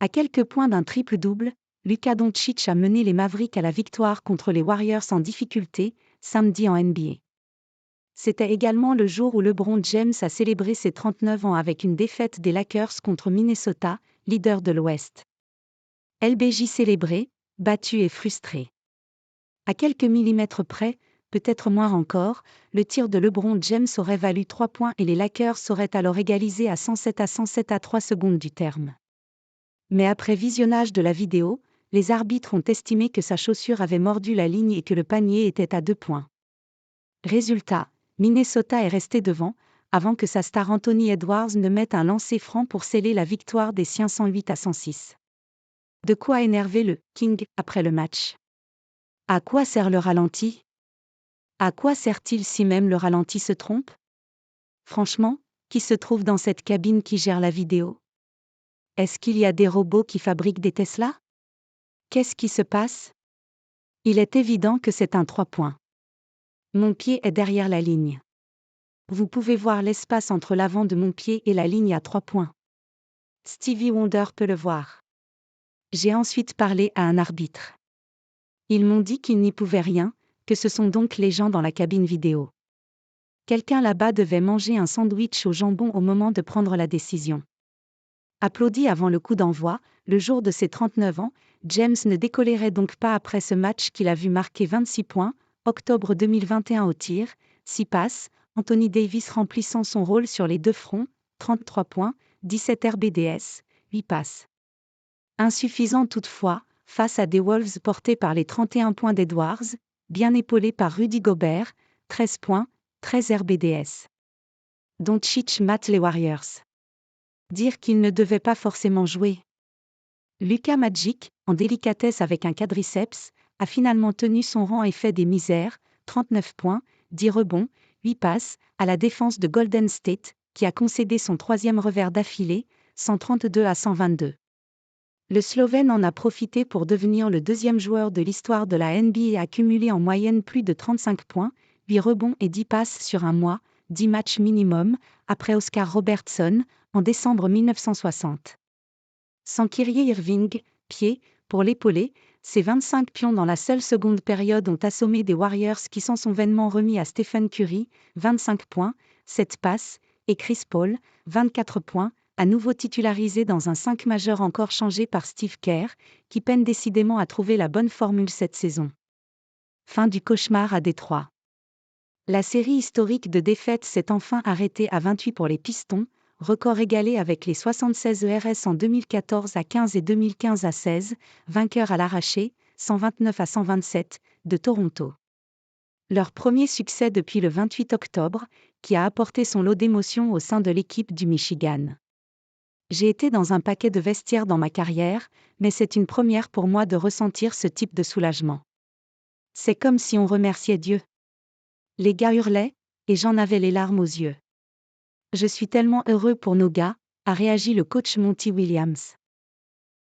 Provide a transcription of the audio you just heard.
À quelques points d'un triple-double, Luka Doncic a mené les Mavericks à la victoire contre les Warriors en difficulté, samedi en NBA. C'était également le jour où LeBron James a célébré ses 39 ans avec une défaite des Lakers contre Minnesota, leader de l'Ouest. LBJ célébré, battu et frustré. À quelques millimètres près, peut-être moins encore, le tir de LeBron James aurait valu 3 points et les Lakers auraient alors égalisé à 107 à 3 secondes du terme. Mais après visionnage de la vidéo, les arbitres ont estimé que sa chaussure avait mordu la ligne et que le panier était à 2 points. Résultat, Minnesota est resté devant, avant que sa star Anthony Edwards ne mette un lancer franc pour sceller la victoire des siens 108-106. De quoi énerver le « King » après le match. À quoi sert le ralenti ? À quoi sert-il si même le ralenti se trompe ? Franchement, qui se trouve dans cette cabine qui gère la vidéo ? Est-ce qu'il y a des robots qui fabriquent des Tesla ? Qu'est-ce qui se passe ? Il est évident que c'est un 3 points. Mon pied est derrière la ligne. Vous pouvez voir l'espace entre l'avant de mon pied et la ligne à 3 points. Stevie Wonder peut le voir. J'ai ensuite parlé à un arbitre. Ils m'ont dit qu'ils n'y pouvaient rien, que ce sont donc les gens dans la cabine vidéo. Quelqu'un là-bas devait manger un sandwich au jambon au moment de prendre la décision. Applaudi avant le coup d'envoi, le jour de ses 39 ans, James ne décollérait donc pas après ce match qu'il a vu marquer 26 points, octobre 2021 au tir, 6 passes, Anthony Davis remplissant son rôle sur les deux fronts, 33 points, 17 RBDS, 8 passes. Insuffisant toutefois, face à des Wolves portés par les 31 points d'Edwards, bien épaulés par Rudy Gobert, 13 points, 13 RBDS. Doncic mate les Warriors. Dire qu'il ne devait pas forcément jouer. Luka Magic, en délicatesse avec un quadriceps, a finalement tenu son rang et fait des misères, 39 points, 10 rebonds, 8 passes, à la défense de Golden State, qui a concédé son troisième revers d'affilée, 132-122. Le Slovène en a profité pour devenir le deuxième joueur de l'histoire de la NBA à cumuler en moyenne plus de 35 points, 8 rebonds et 10 passes sur un mois, 10 matchs minimum, après Oscar Robertson, en décembre 1960. Sans Kyrie Irving, pied, pour l'épauler, ses 25 pions dans la seule seconde période ont assommé des Warriors qui s'en sont vainement remis à Stephen Curry, 25 points, 7 passes, et Chris Paul, 24 points, à nouveau titularisé dans un 5 majeur encore changé par Steve Kerr, qui peine décidément à trouver la bonne formule cette saison. Fin du cauchemar à Détroit. La série historique de défaites s'est enfin arrêtée à 28 pour les Pistons, record égalé avec les 76 ERS en 2014 à 15 et 2015 à 16, vainqueurs à l'arraché, 129-127, de Toronto. Leur premier succès depuis le 28 octobre, qui a apporté son lot d'émotions au sein de l'équipe du Michigan. J'ai été dans un paquet de vestiaires dans ma carrière, mais c'est une première pour moi de ressentir ce type de soulagement. C'est comme si on remerciait Dieu. Les gars hurlaient, et j'en avais les larmes aux yeux. Je suis tellement heureux pour nos gars, a réagi le coach Monty Williams.